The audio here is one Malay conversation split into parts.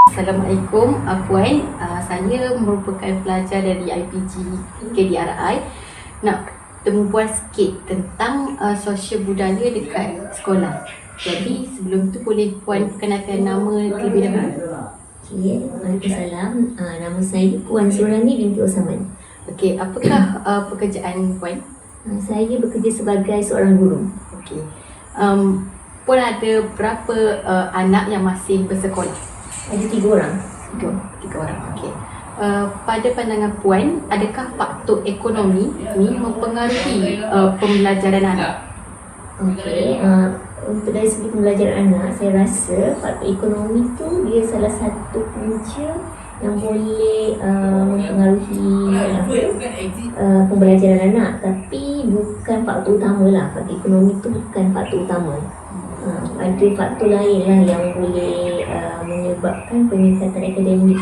Assalamualaikum Puan, saya merupakan pelajar dari IPG KDRI. Nak temu Puan sikit tentang sosial budaya dekat sekolah. Jadi sebelum tu boleh Puan perkenalkan nama terlebih dahulu. Okay, Waalaikumsalam. Nama saya Puan Surani binti Osman. Okey, apakah pekerjaan Puan? Saya bekerja sebagai seorang guru. Okey. Puan ada berapa anak yang masih bersekolah? Ada 3 orang. Tiga orang. Okey. Pada pandangan Puan, adakah faktor ekonomi ni mempengaruhi pembelajaran anak? Okey, untuk dari segi pembelajaran anak, saya rasa faktor ekonomi tu dia salah satu punca yang boleh mempengaruhi pembelajaran anak, tapi bukan faktor utama lah. Faktor ekonomi tu bukan faktor utama. Ada faktor lain lah yang boleh menyebabkan peningkatan akademik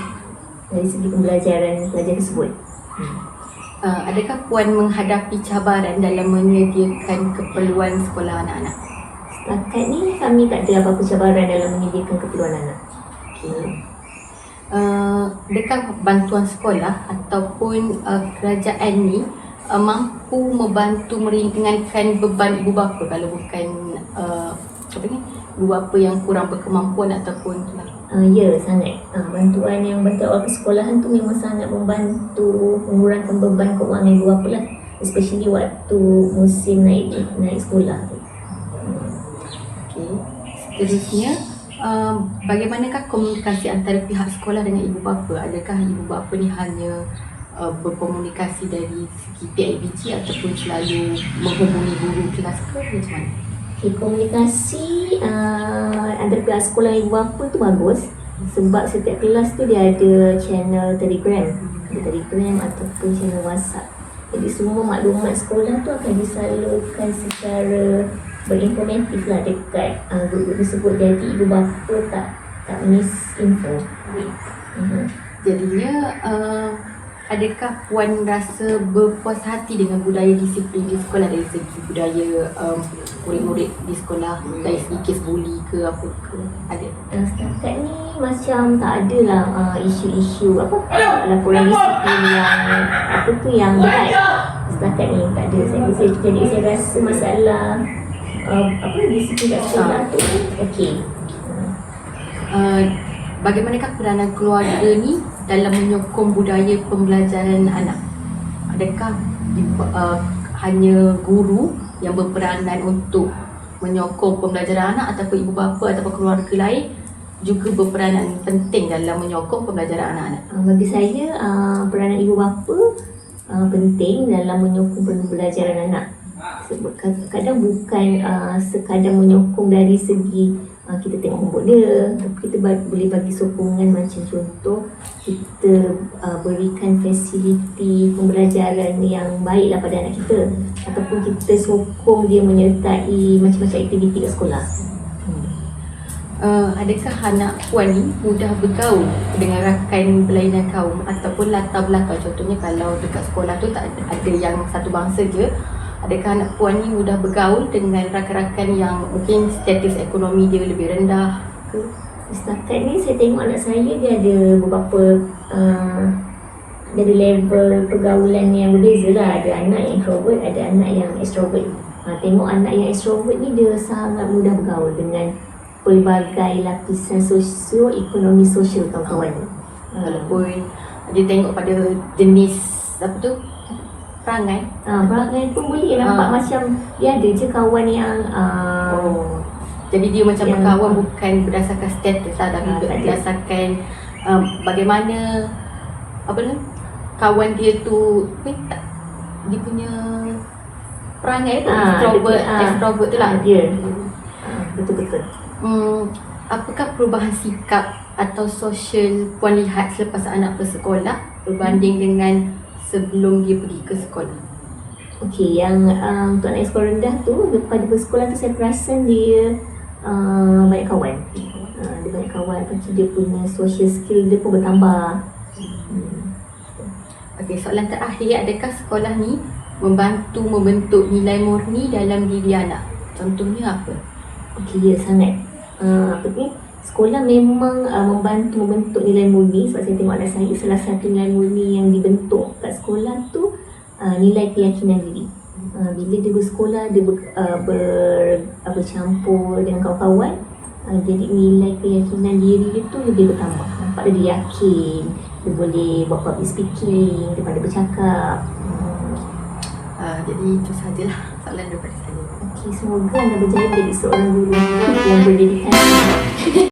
dari segi pembelajaran pelajar tersebut. Adakah Puan menghadapi cabaran dalam menyediakan keperluan sekolah anak-anak? Setakat ni kami tak ada apa-apa cabaran dalam menyediakan keperluan anak. Okey. Adakah bantuan sekolah ataupun kerajaan ni mampu membantu meringankan beban ibu bapa kalau bukan ibu bapa yang kurang berkemampuan ataupun Ya, sangat. Bantuan awal persekolahan tu memang sangat membantu mengurangkan beban keuangan ibu bapa lah, especially waktu musim naik sekolah tu. Okey. Seterusnya, bagaimanakah komunikasi antara pihak sekolah dengan ibu bapa? Adakah ibu bapa ni hanya berkomunikasi dari segi PIBG ataupun selalu menghubungi guru kelas ke macam mana? Okay, komunikasi antara pihak sekolah dan ibu bapa tu bagus, sebab setiap kelas tu dia ada channel Telegram ataupun channel WhatsApp. Jadi semua maklumat sekolah tu akan disalurkan secara berinformatif lah dekat guru tersebut. Jadi ibu bapa tak miss info. Jadinya adakah Puan rasa berpuas hati dengan budaya disiplin di sekolah dari segi budaya murid-murid di sekolah, dari segi kes buli ke apa ke? Ada? Setakat ni macam tak ada lah isu-isu laporan disiplin yang berat. Setakat ni tak ada. Jadi saya rasa masalah disiplin kat sekolah tu okey. Bagaimanakah peranan keluarga ni dalam menyokong budaya pembelajaran anak? Adakah hanya guru yang berperanan untuk menyokong pembelajaran anak ataupun ibu bapa ataupun keluarga lain juga berperanan penting dalam menyokong pembelajaran anak-anak? Bagi saya peranan ibu bapa penting dalam menyokong pembelajaran anak. Sebab kadang bukan sekadar menyokong dari segi kita tengok homework dia, tapi kita boleh bagi sokongan, macam contoh kita berikan fasiliti pembelajaran yang baiklah pada anak kita, ataupun kita sokong dia menyertai macam-macam aktiviti kat sekolah. Adakah anak Puan ni mudah bergaul dengan rakan berlainan kaum ataupun latar belakang? Contohnya kalau dekat sekolah tu tak ada yang satu bangsa je, adakah anak Puan ni mudah bergaul dengan rakan-rakan yang mungkin status ekonomi dia lebih rendah ke? Setakat ni saya tengok anak saya dia ada beberapa dari level pergaulan yang berbeza lah. Ada anak yang introvert, ada anak yang extrovert. Tengok anak yang extrovert ni dia sangat mudah bergaul dengan pelbagai lapisan ekonomi sosial kawan-kawan. Walaupun dia tengok pada jenis apa tu, perangai pun boleh nampak macam dia ada je kawan yang jadi dia macam berkawan bukan berdasarkan status lah, tapi berdasarkan bagaimana kawan dia tu dia punya perangai tu, extrovert tu lah dia. Betul-betul. Apakah perubahan sikap atau sosial Puan lihat selepas anak bersekolah berbanding dengan sebelum dia pergi ke sekolah? Okey, yang untuk anak sekolah rendah tu, lepas dia bersekolah tu saya perasan dia banyak kawan. Dia banyak kawan, lepas tu dia punya social skill dia pun bertambah. Okey, soalan terakhir, adakah sekolah ni membantu membentuk nilai murni dalam diri anak? Contohnya apa? Okey, ya sangat. sekolah memang membantu membentuk nilai murni. Sebab saya tengok anak saya, salah satu nilai murni yang dibentuk kat sekolah tu nilai keyakinan diri. Bila dia bersekolah, dia bercampur dengan kawan-kawan, jadi nilai keyakinan diri dia tu lebih bertambah. Nampak dia yakin, dia boleh buat public speaking, dia pandai bercakap. Jadi itu sajalah soalan daripada saya. Okey, semoga anda berjaya menjadi seorang guru yang berdedikasi.